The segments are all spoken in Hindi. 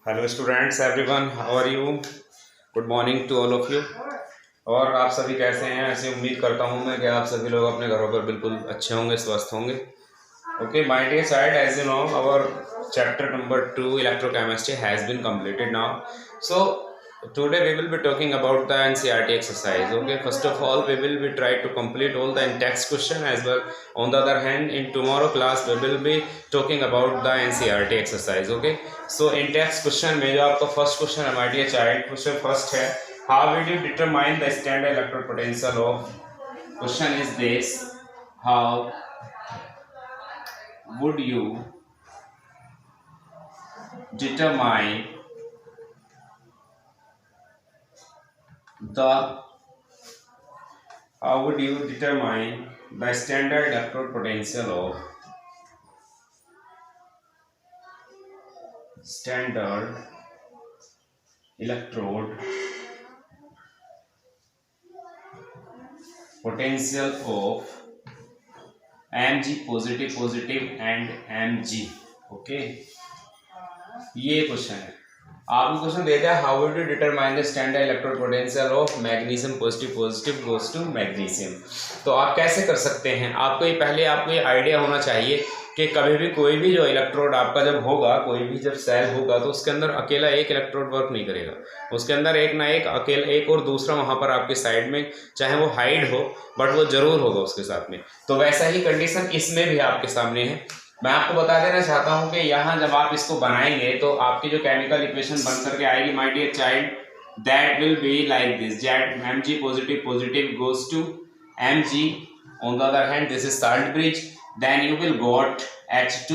Hello students everyone, how are you? Good morning to all of you. और आप सभी कैसे हैं? ऐसे उम्मीद करता हूं मैं कि आप सभी लोग अपने घरों पर बिल्कुल अच्छे होंगे, स्वस्थ होंगे। Okay my dear child, as you know our chapter number 2 electrochemistry has been completed now. So today we will be talking about the NCERT exercise. Okay, first of all we will be try to complete all the in-text question as well. On the other hand, in tomorrow class we will be talking about the NCERT exercise. Okay, so in-text question में जो आपका first question है my dear child, question first है, how will you determine the standard electrode potential of, question is this, how would you determine the standard electrode potential of Mg positive and Mg. Okay, ये क्वेश्चन है। आपको क्वेश्चन देता है how would you determine the standard electrode potential of magnesium positive goes to magnesium. तो आप कैसे कर सकते हैं? आपको ये आइडिया होना चाहिए कि कभी भी कोई भी जो इलेक्ट्रोड आपका जब होगा, कोई भी जब सेल होगा तो उसके अंदर अकेला एक इलेक्ट्रोड वर्क नहीं करेगा, उसके अंदर एक ना एक अकेला एक और दूसरा वहाँ पर आपके साइड में, चाहे वो हाइड हो बट वो जरूर होगा उसके साथ में। तो वैसा ही कंडीशन इसमें भी आपके सामने है। मैं आपको बता देना चाहता हूं कि यहाँ जब आप इसको बनाएंगे तो आपकी जो केमिकल इक्वेशन बन करके आएगी my dear child, that will be like this, that Mg positive goes to Mg, on the other hand this is salt bridge, then you will got H2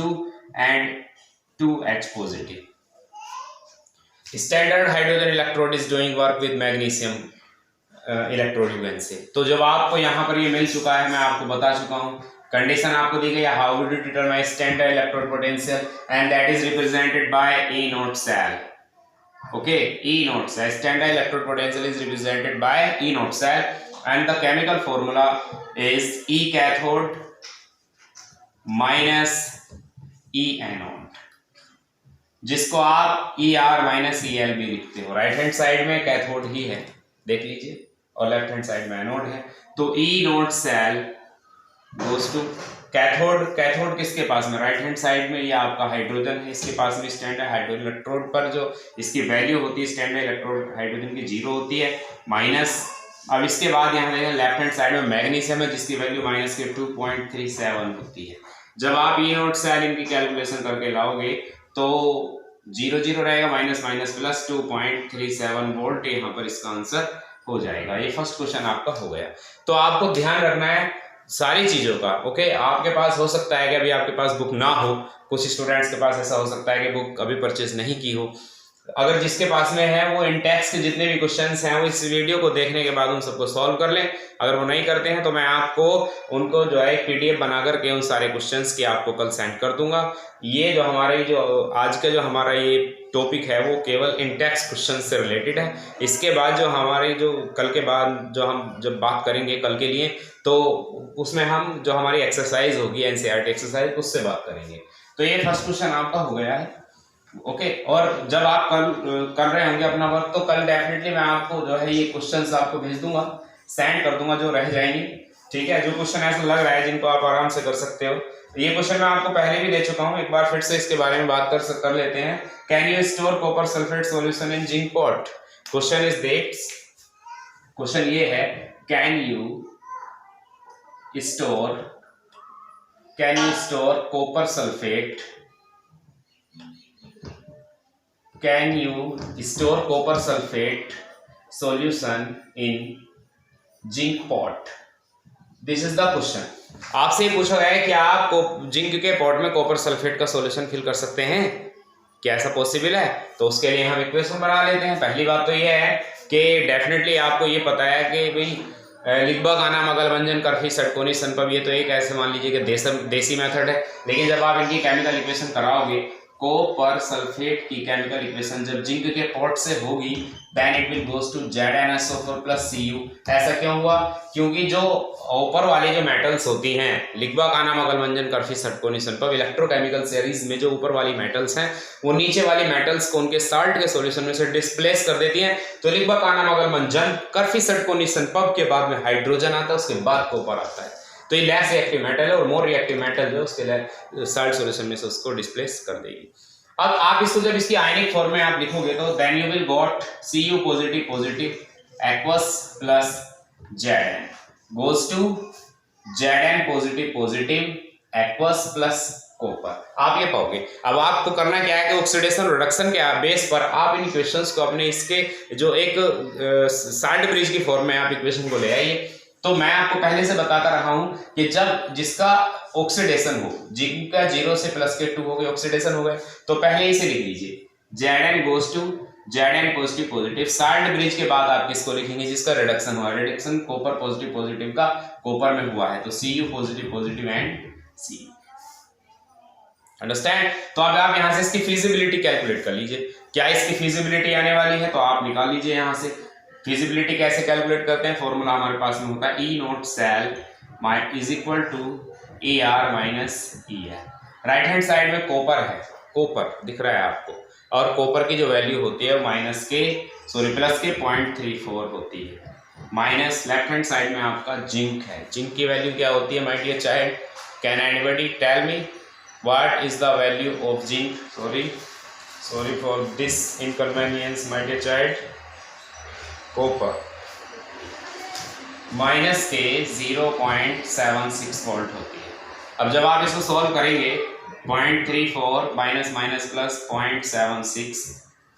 and 2H positive. Standard hydrogen electrode is doing work with magnesium electrode, you can say। तो जब आपको यहाँ पर ये मिल चुका है, मैं आपको बता चुका हूँ, कंडीशन आपको दी गई है, how would you determine standard electrode potential, and that is represented by E naught cell. Okay, E naught cell, standard electrode potential is represented by E naught cell, and the chemical formula is E cathode minus E anode, जिसको आप ER माइनस EL भी लिखते हो। राइट हैंड साइड में कैथोड ही है, देख लीजिए, और लेफ्ट हैंड साइड में एनोड है। तो E naught cell goes to cathode किसके पास में? राइट हैंड साइड में ये आपका हाइड्रोजन है, इसके पास में स्टैंडर्ड हाइड्रोजन इलेक्ट्रोड पर जो इसकी वैल्यू होती है स्टैंडर्ड इलेक्ट्रोड हाइड्रोजन की 0 होती है, माइनस। अब इसके बाद यहाँ देखें लेफ्ट हैंड साइड में मैग्नीशियम है जिसकी वैल्यू माइनस के 2.37 होती है। जब आप E नॉट सेल इनकी कैलकुलेशन करके लाओगे तो 0 रहेगा, माइनस माइनस प्लस 2.37 वोल्ट, यहाँ पर इसका आंसर हो जाएगा। ये फर्स्ट क्वेश्चन आपका हो गया। तो आपको ध्यान रखना है सारी चीजों का। ओके, आपके पास हो सकता है कि अभी आपके पास बुक ना हो, कुछ स्टूडेंट्स के पास ऐसा हो सकता है कि बुक अभी परचेज नहीं की हो। अगर जिसके पास में है वो इन-टेक्स्ट के जितने भी क्वेश्चंस हैं वो इस वीडियो को देखने के बाद उन सबको सॉल्व कर लें। अगर वो नहीं करते हैं तो मैं आपको उनको जो है एक PDF बना करके उन सारे क्वेश्चंस की आपको कल सेंड कर दूंगा। ये जो हमारे जो आज का जो हमारा ये टॉपिक है वो केवल इन-टेक्स्ट क्वेश्चन से रिलेटेड है। इसके बाद जो हमारे जो कल के बाद जो हम जब बात करेंगे कल के लिए, तो उसमें हम जो हमारी एक्सरसाइज होगी NCERT एक्सरसाइज, उससे बात करेंगे। तो ये फर्स्ट क्वेश्चन आपका हो गया है। ओके, और जब आप कल कर रहे होंगे अपना वर्क तो कल डेफिनेटली मैं आपको जो है ये क्वेश्चंस आपको भेज दूंगा, सेंड कर दूंगा जो रह जाएंगे। ठीक है, जो क्वेश्चन ऐसा लग रहा है जिनको आप आराम से कर सकते हो। ये क्वेश्चन मैं आपको पहले भी दे चुका हूँ, एक बार फिर से इसके बारे में बात कर लेते हैं। Can you store copper sulphate solution in zinc pot? Question is this, question ये है, can you store copper sulfate, can you store copper sulfate solution in zinc pot? This is the question। आपसे पूछा गया है कि आप जिंक के पॉट में कॉपर सल्फेट का सॉल्यूशन फिल कर सकते हैं, क्या ऐसा पॉसिबल है? तो उसके लिए हम इक्वेशन बना लेते हैं। पहली बात तो ये है कि डेफिनेटली आपको ये पता है कि भाई लिखबा गाना मगल व्यंजन करफी सटकोनी सनपब, ये तो एक ऐसे मान लीजिए कि देसी मेथड है। लेकिन जब आप इनकी केमिकल इक्वेशन कराओगे कॉपर सल्फेट की केमिकल इक्वेशन जब जिंक के पॉट से होगी then it will goes to ZnSO4 plus Cu। ऐसा क्यों हुआ? क्योंकि जो ऊपर वाली जो मेटल्स होती हैं लिग्बा काना मगल मंजन कर्फी सटकोनी सनपब इलेक्ट्रोकेमिकल सीरीज में जो ऊपर वाली मेटल्स हैं वो नीचे वाली मेटल्स को उनके साल्ट के सॉल्यूशन में से डिस्प्लेस कर देती हैं। तो लिग्बा काना मगल मंजन कर्फी सटकोनी सनपब के बाद में हाइड्रोजन आता है, उसके बाद कॉपर आता है। तो ये लेस रिएक्टिव मेटल है और मोर रिएक्टिव मेटल जो उसके साल्ट सॉल्यूशन में से उसको डिस्प्लेस कर देगी। अब आप इसको जब इसकी आयनिक फॉर्म में आप लिखोगे तो then you will got Cu positive positive aqueous plus Zn goes to Zn positive positive aqueous plus copper. आप ये पाओगे। अब आपको करना क्या है कि ऑक्सीडेशन रिडक्शन के बेस पर आप इन इक्वेशंस को अपने इसके जो एक साल्ट ब्रिज की फॉर्म में आप इक्वेशन को ले आइए। तो मैं आपको पहले से बताता रहा हूं कि जब जिसका ऑक्सीडेशन हो, जिंक का 0 से प्लस के 2 हो गए ऑक्सीडेशन हो गए, तो पहले इसे लिख लीजिए Zn goes to Zn positive positive. Salt bridge के बाद आप किसको लिखेंगे? जिसका रिडक्शन हुआ, रिडक्शन कॉपर पॉजिटिव पॉजिटिव का कॉपर में हुआ है, तो Cu positive positive and Cu। Understand? तो अब आप यहां से इसकी फिजिबिलिटी कैलकुलेट कर लीजिए। क्या इसकी फिजिबिलिटी आने वाली है? तो आप निकाल लीजिए यहां से। फिजिबिलिटी कैसे कैलकुलेट करते हैं? फॉर्मूला हमारे पास में होता है E naught cell is equal to AR minus EL। Right hand side में कॉपर है, कॉपर दिख रहा है आपको, और कॉपर की जो वैल्यू होती है प्लस के 0.34 होती है। माइनस लेफ्ट हैंड साइड में आपका जिंक है, जिंक की वैल्यू क्या होती है my dear child? Can anybody tell me what is the value of zinc? Sorry for this inconvenience my dear child. Copper minus के 0.76 वोल्ट होती है। अब जब आप इसको सॉल्व करेंगे 0.34 minus minus plus 0.76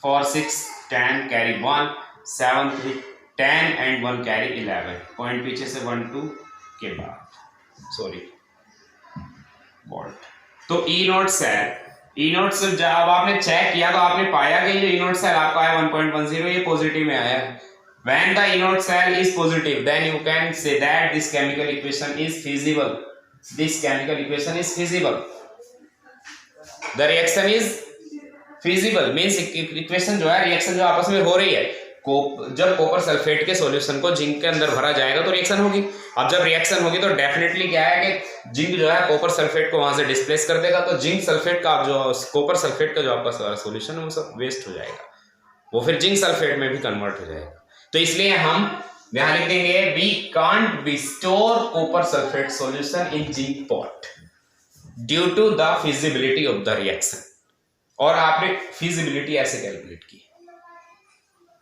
4 6 10 carry 1 7 3 10 and 1 carry 11 point पीछे से 1 2 के बाद वोल्ट। तो E नॉट सेल जब आपने चेक किया तो आपने पाया कि ये E नॉट सेल आपका है 1.10, ये पॉजिटिव में आया है। When the E node cell is positive, then you can say that this chemical equation is feasible. This chemical equation is feasible. The reaction is feasible means equation जो है रिएक्शन जो आपस में हो रही है, जब कॉपर सल्फेट के सॉल्यूशन को जिंक के अंदर भरा जाएगा तो रिएक्शन होगी। अब जब रिएक्शन होगी तो डेफिनेटली क्या है कि जिंक जो है कॉपर सल्फेट को वहां से डिस्प्लेस कर देगा, तो जिंक सल्फेट का जो कॉपर सल्फेट का जो आपका सॉल्यूशन है वो सब वेस्ट हो जाएगा, वो फिर जिंक सल्फेट में भी कन्वर्ट हो जाएगा। तो इसलिए हम यहां लिख देंगे we can't be store copper sulphate solution in zinc pot due to the feasibility of the reaction. और आपने फिजिबिलिटी ऐसे कैलकुलेट की,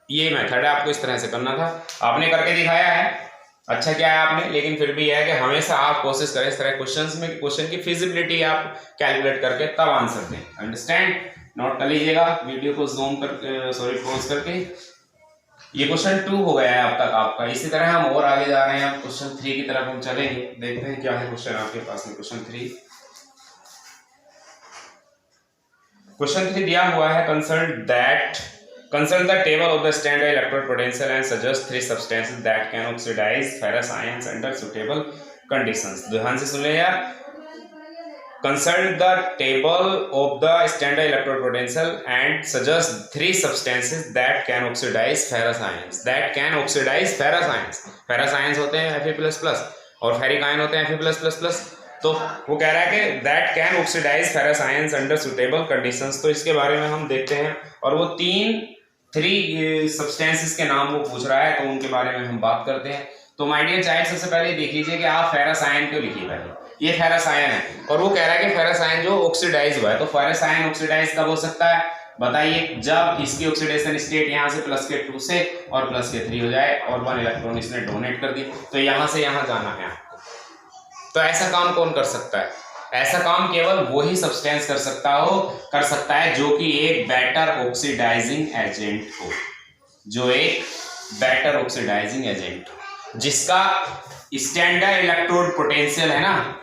ये मेथड है, आपको इस तरह से करना था, आपने करके दिखाया है, अच्छा क्या है आपने। लेकिन फिर भी यह है कि हमेशा आप कोशिश करें इस तरह क्वेश्चंस में क्वेश्चन की फिजिबिलिटी आप कैलकुलेट करके तब आंसर दें। अंडरस्टैंड? नोट कर लीजिएगा, वीडियो को जूम कर पॉज करके। ये क्वेश्चन 2 हो गया है अब तक आपका। इसी तरह हम और आगे जा रहे हैं, अब क्वेश्चन 3 की तरफ हम चलेंगे, देखते हैं क्या है क्वेश्चन आपके पास में। क्वेश्चन 3 दिया हुआ है, concern the table of the standard electrode potential and suggest 3 substances that can oxidise ferrous ions under suitable conditions. ध्यान से सुन ले यार। Consult the table of the standard electrode potential and suggest 3 substances that can oxidize ferrous ions. Ferrous ions होते हैं Fe++ और ferric ion होते हैं Fe+++। तो वो कह रहा है कि that can oxidize ferrous ions under suitable conditions। तो इसके बारे में हम देखते हैं, और वो 3 substances के नाम वो पूछ रहा है, तो उनके बारे में हम बात करते हैं। तो माय डियर चाइल्ड, सबसे पहले देख लीजिए कि आप फेरस आयन क्यों लिखिए। पहले ये फेरस आयन है और वो कह रहा है कि फेरस आयन जो ऑक्सीडाइज हुआ है, तो फेरस आयन ऑक्सीडाइज कब हो सकता है बताइए? जब इसकी ऑक्सीडेशन स्टेट यहाँ से +2 से और +3 हो जाए और 1 इलेक्ट्रॉन इसने डोनेट कर दिया, तो यहाँ से यहाँ जाना है आपको। तो ऐसा काम कौन कर सकता है? ऐसा काम केवल वही सब्सटेंस कर सकता है जो कि एक बेटर ऑक्सीडाइजिंग एजेंट हो, जिसका स्टैंडर्ड इलेक्ट्रोड पोटेंशियल है ना,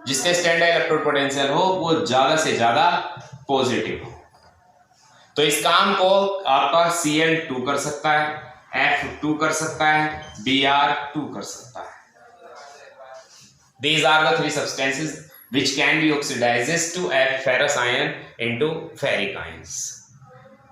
जिसका स्टैंडर्ड इलेक्ट्रोड पोटेंशियल हो वो ज्यादा से ज्यादा पॉजिटिव हो। तो इस काम को आपका Cl2 कर सकता है, F2 कर सकता है, Br2 कर सकता है। These are the 3 substances which can be oxidized to ferrous iron into ferric ions.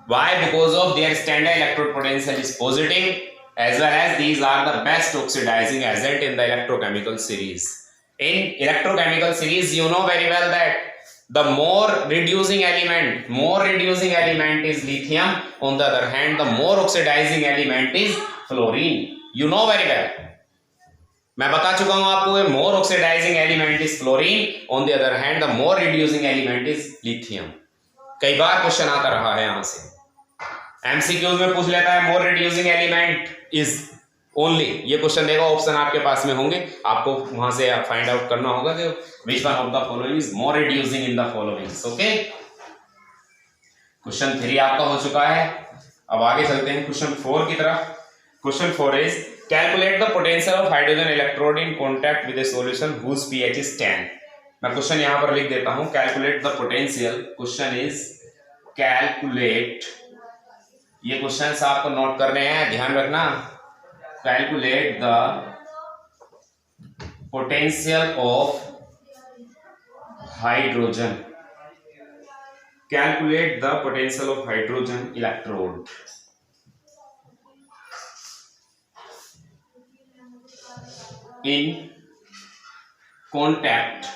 Why? Because of their standard electrode potential is positive, as well as these are the best oxidizing agent in the electrochemical series. In electrochemical series, you know very well that the more reducing element is lithium. On the other hand, the more oxidizing element is fluorine. You know very well. मैं बता चुका हूं आपको, more oxidising element is fluorine, on the other hand the more reducing element is lithium. कई बार क्वेश्चन आता रहा है यहां से, एमसीक्यूज में पूछ लेता है मोर रिड्यूसिंग एलिमेंट इज ओनली, ये क्वेश्चन देगा, ऑप्शन आपके पास में होंगे, आपको वहां से फाइंड आउट करना होगा कि which one of the following is more reducing in the followings. Okay, question 3 आपका हो चुका है. अब आगे चलते हैं क्वेश्चन 4 की तरफ. Question 4 is calculate the potential of hydrogen electrode in contact with a solution whose pH is 10. मैं क्वेश्चन यहां पर लिख देता हूं, calculate the potential. Question is calculate, ये क्वेश्चंस आपको नोट करने हैं, ध्यान रखना. Calculate the potential of hydrogen, calculate the potential of hydrogen electrode in contact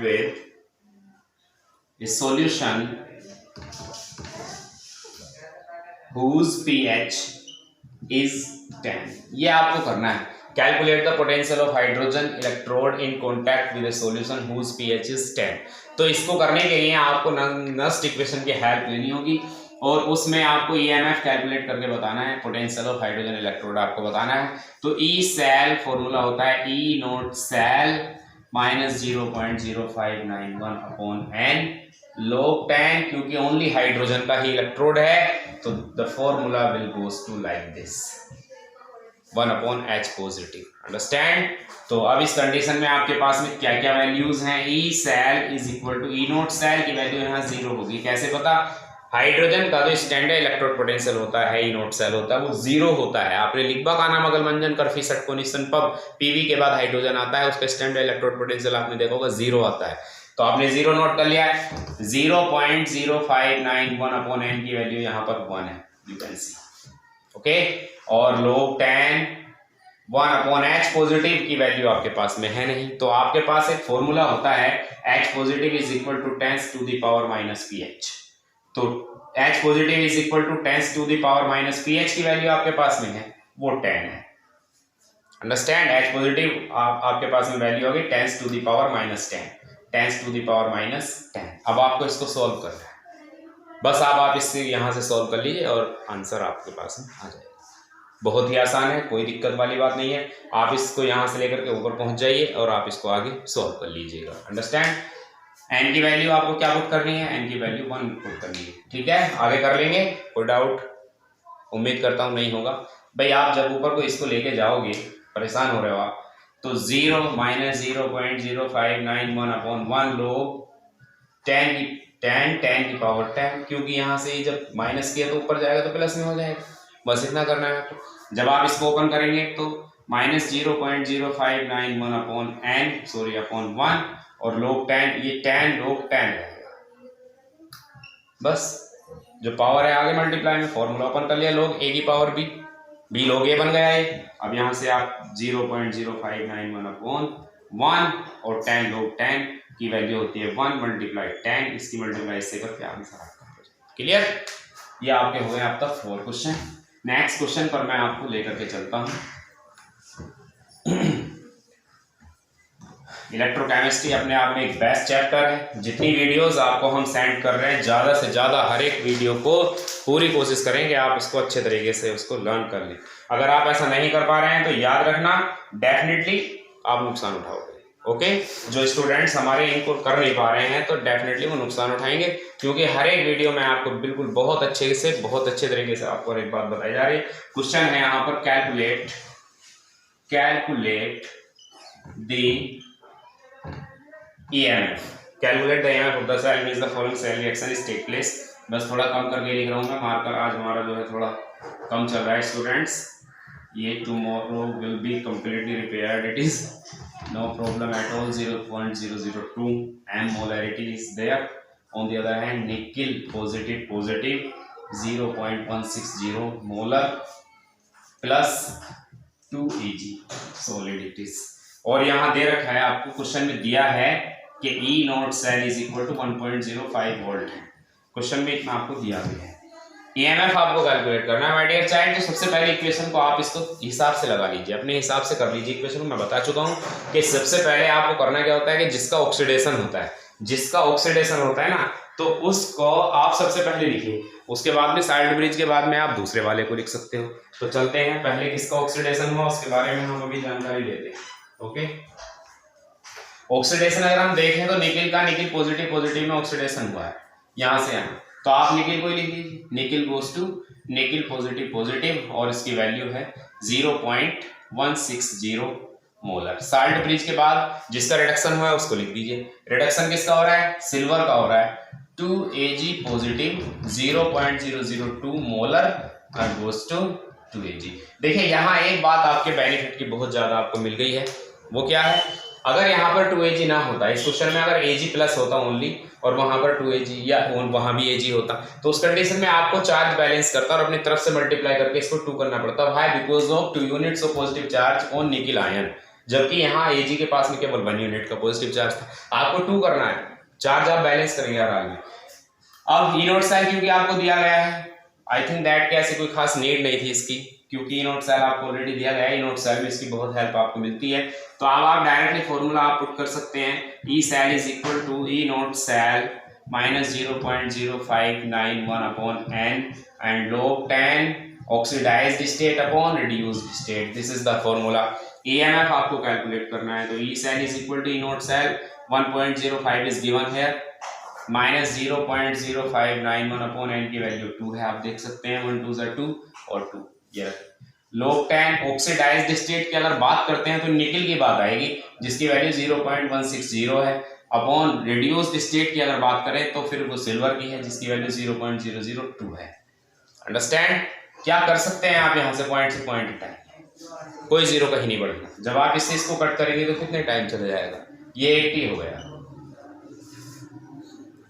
with a solution whose pH is 10. ये आपको करना है, calculate the potential of hydrogen electrode in contact with a solution whose pH is 10. तो इसको करने के लिए आपको नस्ट इक्वेशन की हेल्प लेनी होगी और उसमें आपको ईएमएफ कैलकुलेट करके बताना है, पोटेंशियल ऑफ हाइड्रोजन इलेक्ट्रोड आपको बताना है. तो ई सेल फॉर्मूला होता है E naught cell minus 0.0591 upon n log 10, क्योंकि ओनली हाइड्रोजन का ही इलेक्ट्रोड है, तो the formula will goes to like this 1 upon H positive. Understand. तो अब इस कंडीशन में आपके पास में क्या क्या वैल्यूज हैं. E cell is equal to E naught cell की वैल्यू यहाँ 0 होगी. कैसे पता? हाइड्रोजन का जो स्टैंडर्ड इलेक्ट्रोड पोटेंशियल होता है, ई नोट सेल होता है, वो 0 होता है. आपने लिखबा का नाम अगल मंजन कर फिसट कोनिसन पब पीवी के बाद हाइड्रोजन आता है, उसका स्टैंडर्ड इलेक्ट्रोड पोटेंशियल आपने देखा होगा 0 आता है. तो आपने 0 नोट कर लिया है. 0.0591 अपॉन एन की वैल्यू यहाँ पर 1 है, यू कैन सी. ओके, और log 10 1 अपॉन एच पॉजिटिव की वैल्यू आपके पास में है नहीं, तो आपके पास एक फॉर्मूला होता है H positive is equal to 10 to the power minus pH. तो H positive is equal to 10 to the power minus pH की वैल्यू आपके पास में है, वो 10 है. अंडरस्टैंड. H पॉजिटिव आपके पास में वैल्यू होगी 10 to the power minus 10 to the power minus 10. अब आपको इसको सॉल्व करना है, बस आप इससे यहाँ से सॉल्व कर लीजिए और आंसर आपके पास में आ जाएगा. बहुत ही आसान है, कोई दिक्कत वाली बात नहीं है. आप इसको यहाँ से लेकर के ऊपर पहुँच जाइए और आप इसको आगे सॉल्व कर लीजिएगा. अंडरस्टैंड. एन की वैल्यू आपको क्या पुट करनी है? एन की वैल्यू 1 पुट करनी है. ठीक है, आगे कर लेंगे, कोई डाउट उम्मीद करता हूँ नहीं होगा. भाई आप जब ऊपर को इसको लेके जाओगे, परेशान हो रहे हो आप, तो 0 माइनस 0.0591 अपॉन 1 log 10 की पावर 10, क्योंकि यहाँ से जब माइनस किया तो ऊपर जाएगा तो प्लस में हो जाएगा. बस इतना करना है आपको. जब आप इसको ओपन करेंगे तो माइनस 0.0591 अपॉन एन अपॉन 1 और log 10, ये 10 log 10 रहेगा. बस जो पावर है आगे मल्टीप्लाई में फॉर्मूला ओपन कर लिया, log a की पावर b log a बन गया है. अब यहाँ से आप 0.0591 अपॉन 1 और 10 log 10 की वैल्यू होती है 1 मल्टीप्लाई 10, इसकी मल्टीप्लाई इससे करके आंसर आपका हो जाएगा. क्लियर. ये आपके हो गए आपका 4 क्वेश्चन. नेक्स्ट क्वेश्चन पर मैं आपको लेकर के चलता हूँ. इलेक्ट्रोकेमिस्ट्री अपने आप में एक बेस्ट चैप्टर है. जितनी वीडियोस आपको हम सेंड कर रहे हैं, ज़्यादा से ज़्यादा हर एक वीडियो को पूरी कोशिश करें कि आप इसको अच्छे तरीके से उसको लर्न कर लें. अगर आप ऐसा नहीं कर पा रहे हैं तो याद रखना, डेफिनेटली आप नुकसान उठाओगे. ओके, जो स्टूडेंट्स हमारे इनको कर नहीं पा रहे हैं तो डेफिनेटली वो नुकसान उठाएंगे, क्योंकि हर एक वीडियो में आपको बिल्कुल बहुत अच्छे तरीके से आपको एक बात बताई जा रही है. क्वेश्चन है यहाँ पर calculate the EMF. Calculate the EMF of the cell means the following cell reaction is take place. बस थोड़ा कम करके लिख रहा हूँ मैं, मार्कर आज हमारा जो है थोड़ा कम चल रहा है स्टूडेंट्स. ये tomorrow will be completely repaired. It is no problem at all. 0.002 m molarity is there. On the other hand, nickel positive 0.160 molar plus 2 Ag solid it is. और यहाँ दे रखा है आपको, क्वेश्चन में दिया है कि E naught cell is equal to 1.05 volt है। क्वेश्चन में इतना आपको दिया गया है। EMF आपको कैलकुलेट करना है माय डियर चाइल्ड। तो सबसे पहले इक्वेशन को आप इसको हिसाब से लगा लीजिए, अपने हिसाब से कर लीजिए इक्वेशन को। मैं बता चुका हूँ कि सबसे पहले आपको करना क्या होता है कि जिसका ऑक्सीडेशन होता है ना, तो उसको आप सबसे पहले लिखिए। उसके बाद में साइड ब्रिज के बाद में आप दूसरे वाले को लिख सकते हो। तो चलते हैं, पहले किसका ऑक्सीडेशन हुआ उसके बारे में हम अभी जानकारी लेते हैं। ओके, ऑक्सीडेशन अगर हम देखें तो निकिल का, निकिल पॉजिटिव में ऑक्सीडेशन हुआ है यहाँ से यहाँ, तो आप निकिल को ही लिख लीजिए। Nickel goes to nickel positive और इसकी वैल्यू है 0.160 मोलर। साल्ट ब्रिज के बाद जिसका रिडक्शन हुआ है उसको लिख दीजिए। रिडक्शन किसका हो रहा है? सिल्वर का हो रहा है। 2 Ag पॉजिटिव 0.002 मोलर और गोस टू 2 Ag। देखिए यहाँ एक बात आपके बेनिफिट की बहुत ज्यादा आपको मिल गई है, वो क्या है? अगर यहाँ पर 2 Ag ना होता, इस क्वेश्चन में अगर Ag प्लस होता ओनली और वहां पर 2 Ag या वहां भी Ag होता, तो उस कंडीशन में आपको चार्ज बैलेंस करता और अपनी तरफ से मल्टीप्लाई करके इसको 2 करना पड़ता। Why? Because of 2 units of positive charge on nickel ion, जबकि यहाँ Ag के पास में केवल 1 यूनिट का पॉजिटिव चार्ज था। आपको 2 करना है, चार्ज आप बैलेंस करेंगे हर हाल में। अब ई नोट सेल क्योंकि आपको दिया गया है, आई थिंक दैट कि ऐसी कोई खास नीड नहीं थी इसकी, क्योंकि ई नोट सेल आपको ऑलरेडी दिया गया है। ई नोट सेल में इसकी बहुत हेल्प आपको मिलती है। तो अब आप डायरेक्टली फॉर्मूला आप पुट कर सकते हैं, E cell is equal to E naught cell minus 0.0591 upon n and log 10 oxidised state upon reduced state. This is the formula. EMF आपको कैलकुलेट करना है, तो E cell is equal to E naught cell 1.05 is given here minus 0.0591 upon n की वैल्यू 2 है, आप देख सकते हैं 1 2 2 और 2 ये log 10 ऑक्सीडाइज्ड स्टेट की अगर बात करते हैं तो निकिल की बात आएगी जिसकी वैल्यू 0.160 है, अपॉन रिड्यूस्ड स्टेट की अगर बात करें तो फिर वो सिल्वर की है जिसकी वैल्यू 0.002 है। अंडरस्टैंड? क्या कर सकते हैं आप यहाँ से पॉइंट हटाएं, कोई जीरो कहीं नहीं बढ़ेगा। जब आप इससे इसको कट करेंगे तो कितने टाइम चला जाएगा? ये 80 हो गया।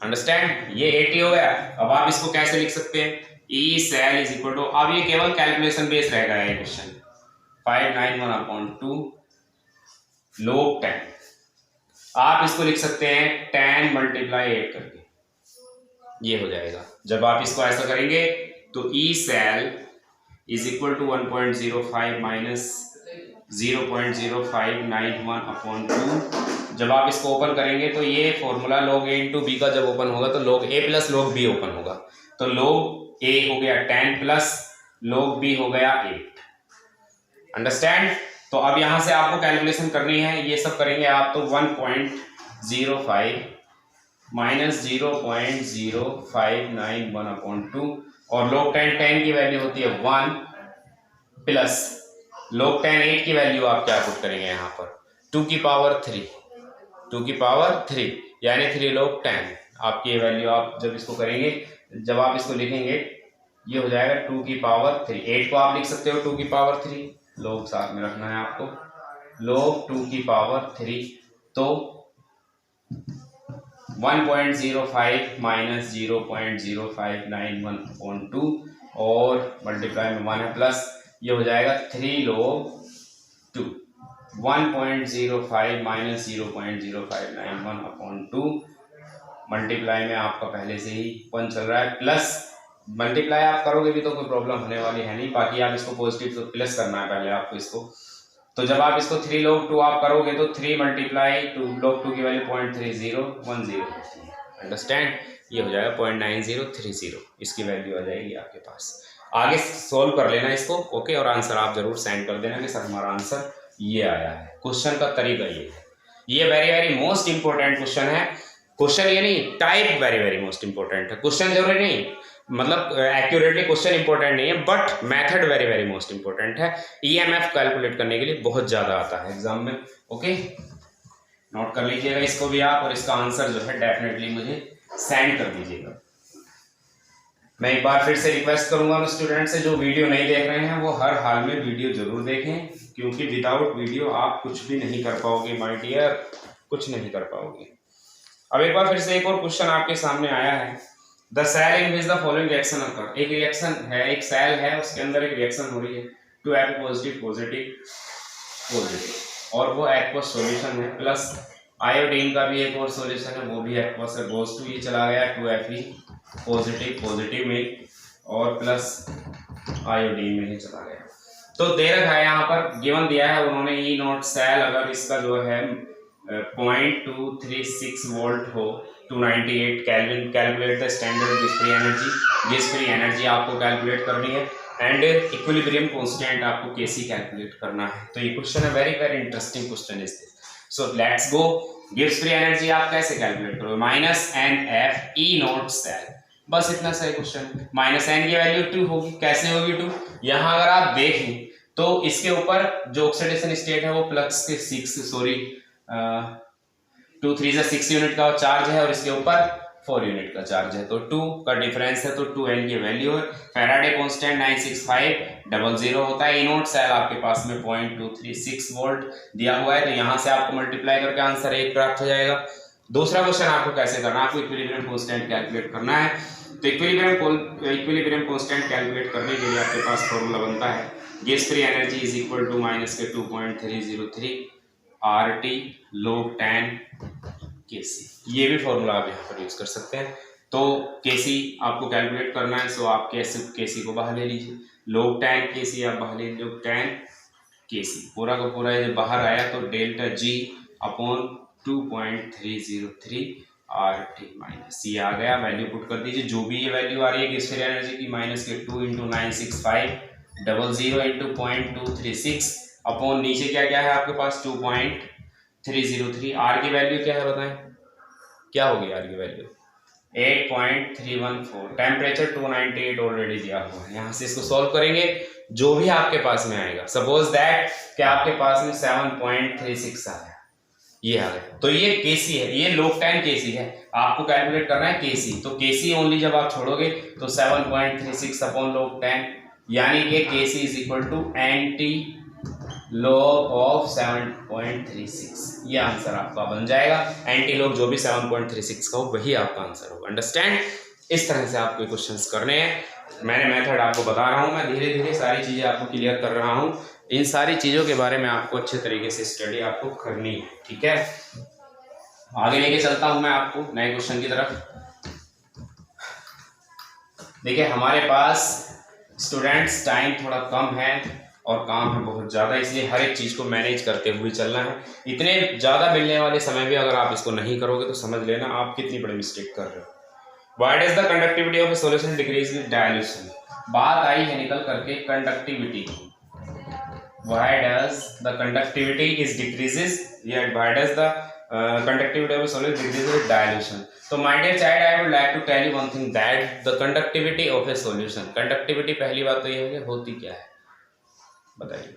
अंडरस्टैंड? ये 80 हो गया। अब आप इसको कैसे लिख सकते हैं? E cell is equal to, अब ये केवल कैलकुलेशन बेस रहेगा ये क्वेश्चन, 591/2 log 10। आप इसको लिख सकते हैं 10 मल्टीप्लाई 8 करके, ये हो जाएगा। जब आप इसको ऐसा करेंगे तो E cell is equal to 1.05 minus 0.0591/2। जब आप इसको ओपन करेंगे तो ये formula log a into B का जब ओपन होगा तो log a plus log b open होगा, तो log a हो गया 10 प्लस log b हो गया 8। अंडरस्टैंड? तो अब यहां से आपको कैलकुलेशन करनी है, ये सब करेंगे आप तो 1.05 माइनस 0.0591/2 और log 10 की वैल्यू होती है 1 प्लस log 10 8 की वैल्यू आप क्या पुट करेंगे यहाँ पर 2 की पावर 3 यानी 3 log 10। आपकी ये वैल्यू आप जब इसको करेंगे, जब आप इसको लिखेंगे ये हो जाएगा 2 की पावर 3। 8 को आप लिख सकते हो 2 की पावर 3, log साथ में रखना है आपको, log 2 की पावर 3, तो 1.05 माइनस 0.0591/2 और मल्टीप्लाई में 1 है प्लस, ये हो जाएगा 3 log 2। 1.05 माइनस 0.0591/2 मल्टीप्लाई में आपका पहले से ही 1 चल रहा है, प्लस मल्टीप्लाई आप करोगे भी तो कोई प्रॉब्लम होने वाली है नहीं, बाकी आप इसको पॉजिटिव तो प्लस करना है पहले आपको इसको। तो जब आप इसको 3 log 2 आप करोगे तो 3 मल्टीप्लाई 2 log 2 की वैल्यू 0.3010। अंडरस्टैंड? ये हो जाएगा 0.9030, इसकी वैल्यू आ जाएगी आपके पास। आगे सोल्व कर लेना इसको, ओके, और आंसर आप जरूर सेंड कर देना कि सर हमारा आंसर ये आया है। क्वेश्चन का तरीका ये है, ये very very most important question है। क्वेश्चन ये नहीं, type very very most important है। क्वेश्चन जरूरी नहीं, मतलब एक्यूरेटली क्वेश्चन इंपॉर्टेंट नहीं है, but method very very most important है। ईएमएफ कैलकुलेट करने के लिए बहुत ज्यादा आता है एग्जाम में। ओके, नोट कर लीजिएगा इसको भी आप, और इसका आंसर जो है डेफिनेटली मुझे सेंड कर दीजिएगा। मैं एक बार फिर से रिक्वेस्ट करूंगा स्टूडेंट से, जो वीडियो नहीं देख रहे हैं वो हर हाल में वीडियो जरूर देखें, क्योंकि विदाउट वीडियो आप कुछ भी नहीं कर पाओगे माय डियर, कुछ नहीं कर पाओगे। अब एक बार फिर से एक और क्वेश्चन आपके सामने आया है। The cell in which the following reaction occur, एक रिएक्शन है, एक सेल है, उसके अंदर एक रिएक्शन हो रही है, two F positive positive positive, और वो एक्वस सॉल्यूशन है, प्लस आयोडीन का भी एक और सॉल्यूशन है, वो भी एक्वस है, गोज टू ये चला गया 2Fe पॉजिटिव पॉजिटिव में, और प्लस आयोडीन में ही चला गया। तो दे रखा है यहाँ पर, गिवन दिया है उन्होंने ई नॉट सेल अगर इसका जो है 0.236 वोल्ट हो 298 kelvin, calculate the standard Gibbs free energy, Gibbs free energy आपको कैलकुलेट करनी है, एंड इक्विलिब्रियम कांस्टेंट आपको केसी कैलकुलेट करना है। तो ये क्वेश्चन है very very interesting question is this. So let's go. Gibbs free energy आप कैसे कैलकुलेट करोगे, -NF ई नॉट सेल, बस इतना सही क्वेश्चन। -n की वैल्यू 2 होगी, कैसे होगी 2, यहाँ अगर आप देखें तो इसके ऊपर जो ऑक्सीडेशन स्टेट है वो प्लस के 2 3 6 यूनिट का चार्ज है, और इसके ऊपर 4 यूनिट का चार्ज है, तो 2 का डिफरेंस है, तो 2n की वैल्यू है। फैराडे कांस्टेंट 96500 होता है। ई नॉट सेल आपके पास में 0.236 वोल्ट दिया हुआ है, तो यहाँ से आपको मल्टीप्लाई करके आंसर 1 प्राप्त हो जाएगा। दूसरा क्वेश्चन आपको कैसे करना है, आपको इक्विलिब्रियम कांस्टेंट कैलकुलेट करना है। तो इक्विलिब्रियम कांस्टेंट कैलकुलेट करने के लिए आपके पास फॉर्मूला बनता है, Gibbs free energy is equal to -2.303 RT log 10 Kc। ये भी फॉर्मूला आप यहाँ पर यूज कर सकते हैं। तो Kc आपको कैलकुलेट करना है, सो आप Kc को बाहर ले लीजिए, log 10 Kc आप बाहर ले लीजिए, log 10 Kc पूरा का पूरा जब बाहर आया तो delta G upon 2.303 RT minus ये आ गया, वैल्यू पुट कर दीजिए, जो भी ये वैल्यू आ रही है गिब्स फ्री एनर्जी की, -2 × 96500 × 0.236 अपॉन नीचे क्या क्या है आपके पास 2.303। आर की वैल्यू क्या है बताएं, क्या होगी आर की वैल्यू 8.314, टेम्परेचर 298 ऑलरेडी दिया हुआ है। यहाँ से इसको सॉल्व करेंगे, जो भी आपके पास में आएगा, सपोज दैट कि आपके पास में 7.36 आया, ये आ गया, तो ये केसी है, ये log 10 केसी है, आपको कैलकुलेट करना है केसी। तो केसी ओनली जब आप छोड़ोगे तो 7.36 अपॉन log 10, यानी कि KC is equal to anti log of 7.36, ये आंसर आपका बन जाएगा। एंटी log जो भी 7.36 का हो वही आपका आंसर होगा। अंडरस्टैंड, इस तरह से आपको क्वेश्चंस करने हैं। मैंने मेथड आपको बता रहा हूँ, मैं धीरे धीरे सारी चीजें आपको क्लियर कर रहा हूँ। इन सारी चीजों के बारे में आपको अच्छे तरीके से स्टडी आपको करनी है, ठीक है। आगे लेके चलता हूं मैं आपको नए क्वेश्चन की तरफ। देखिए हमारे पास स्टूडेंट्स टाइम थोड़ा कम है और काम है बहुत ज़्यादा, इसलिए हर एक चीज़ को मैनेज करते हुए चलना है। इतने ज़्यादा मिलने वाले समय भी अगर आप इसको नहीं करोगे तो समझ लेना आप कितनी बड़ी मिस्टेक कर रहे हो। Why does the conductivity of a solution decrease with dilution, बात आई है निकल करके कंडक्टिविटी की। Why does the conductivity is decreases? Yeah, why does the conductivity of a solid decreases with dilution? So my dear child, I would like to tell you one thing that the conductivity of a solution, conductivity पहली बात तो ये है कि होती क्या है बताइए।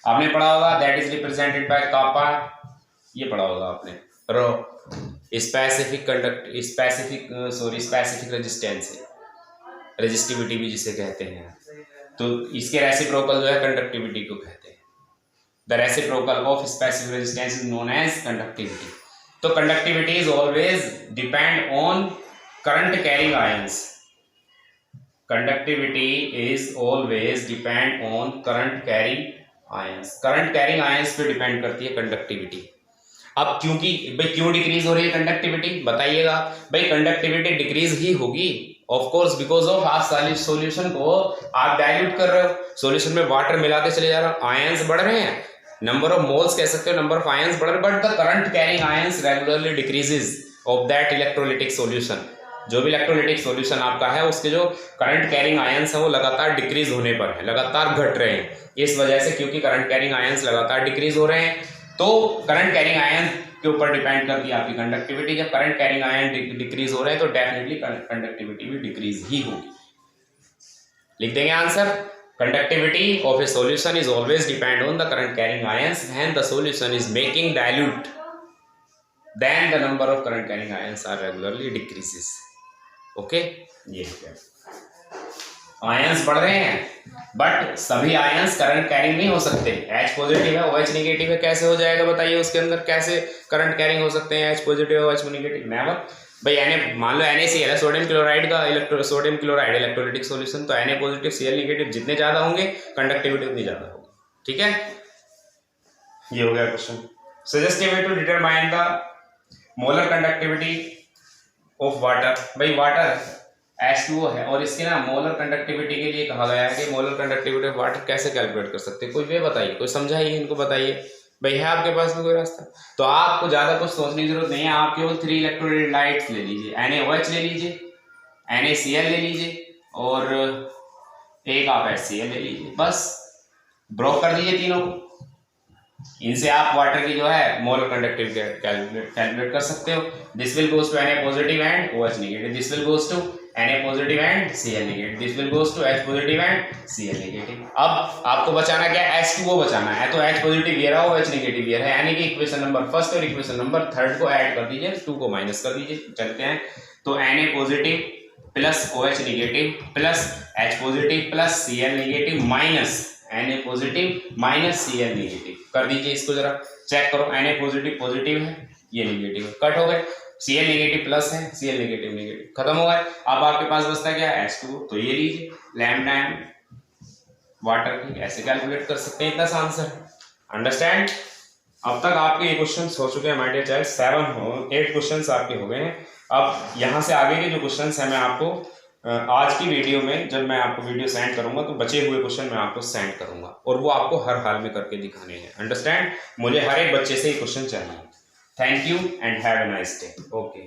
आपने पढ़ा होगा that is represented by kappa, ये पढ़ा होगा आपने, रो स्पेसिफिक रेजिस्टेंस है, रेजिस्टिविटी भी जिसे कहते हैं, तो इसके रेसिप्रोकल जो है कंडक्टिविटी को कहते हैं। The reciprocal of specific resistance is known as conductivity. तो conductivity is always depend on current carrying ions, conductivity is always depend on current carrying ions, current carrying ions पे डिपेंड करती है कंडक्टिविटी। अब क्योंकि भाई क्यों डिक्रीज हो रही है कंडक्टिविटी बताइएगा, भाई कंडक्टिविटी डिक्रीज ही होगी ऑफ कोर्स बिकॉज ऑफ आप सॉल्यूशन को आप डाइल्यूट कर रहे हो, सॉल्यूशन में वाटर मिलाते चले जा रहे हो, आयंस बढ़ रहे हैं, नंबर ऑफ मोल्स कह सकते हो, नंबर ऑफ आयंस बढ़ रहे, but the current carrying ions regularly decreases of that electrolytic solution. जो भी इलेक्ट्रोलिटिक सॉल्यूशन आपका है उसके जो करंट कैरिंग आयंस है वो लगातार डिक्रीज होने पर है, लगातार घट रहे हैं। इस वजह से क्योंकि करंट कैरिंग आयंस लगातार डिक्रीज हो रहे हैं, तो करंट कैरिंग आयन के ऊपर डिपेंड करती है आपकी कंडक्टिविटी। जब करंट कैरिंग आयन डिक्रीज हो रहे हैं तो डेफिनेटली कंडक्टिविटी भी डिक्रीज ही होगी। लिख देंगे answer, conductivity of a solution is always depend on the current carrying ions when the solution is making dilute, then the number of current carrying ions are regularly decreases. Okay, ये है। आयंस बढ़ रहे हैं, बट सभी आयंस करंट कैरिंग नहीं हो सकते। H पॉजिटिव है, OH नेगेटिव है, कैसे हो जाएगा बताइए? उसके अंदर कैसे करंट कैरिंग हो सकते हैं? H positive OH negative, never. भाई मान लो NaCl है, सोडियम क्लोराइड का सोडियम क्लोराइड इलेक्ट्रोलाइटिक सॉल्यूशन, तो Na पॉजिटिव Cl नेगेटिव जितने ज्यादा होंगे कंडक्टिविटी उतनी ज्यादा होगी। ठीक है, ये हो गया question. Suggest a way to determine the molar conductivity of water. भाई वाटर H2O है और इसकी ना मोलर कंडक्टिविटी के लिए कहा गया है कि मोलर कंडक्टिविटी ऑफ वाटर कैसे कैलकुलेट कर सकते हैं? कोई वे बताइए, कोई समझाइए, इनको बताइए। भाई है आपके पास में कोई रास्ता? तो आपको ज्यादा कुछ सोचने की जरूरत नहीं है, आप केवल 3 इलेक्ट्रोलाइट्स ले लीजिए, NaOH ले लीजिए, NaCl ले लीजिए और एक आप HCl ले लीजिए, बस ब्रोक कर दीजिए तीनों को। इनसे आप वाटर की जो है मोलर कंडक्टिविटी कैलकुलेट कर सकते हो। This will goes to Na positive and OH negative, this will goes to Na positive and Cl negative, this will goes to H positive and Cl negative. अब आपको बचाना क्या है? H2O बचाना है, तो H पॉजिटिव ये रहा, OH नेगेटिव ये है, यानी कि इक्वेशन नंबर फर्स्ट और इक्वेशन नंबर थर्ड को ऐड कर दीजिए, 2 को माइनस कर दीजिए। चलते हैं, तो Na positive plus OH negative plus H positive plus Cl negative minus Na positive minus Cl negative कर दीजिए। इसको जरा चेक करो, Na पॉजिटिव पॉजिटिव है, ये नेगेटिव है, कट हो गए। Cl नेगेटिव प्लस है, Cl नेगेटिव नेगेटिव, खत्म हो गए। अब आपके पास बचता क्या है? H2O, तो ये लीजिए लैम्डा एम वाटर की, ऐसे कैलकुलेट कर सकते हैं, इतना सा आंसर है। अंडरस्टैंड? अब तक आपके ये क्वेश्चन हो चुके हैं माय डियर चाइल्ड, 8 क्वेश्चन आपके हो गए हैं। अब यहाँ से आगे के जो क्वेश्चन है मैं आपको आज की वीडियो में, जब मैं आपको वीडियो सेंड करूंगा तो बचे हुए क्वेश्चन मैं आपको सेंड करूंगा और वो आपको हर हाल में करके दिखाने हैं। अंडरस्टैंड? मुझे हर एक बच्चे से ये क्वेश्चन चाहिए। Thank you and have a nice day. Okay.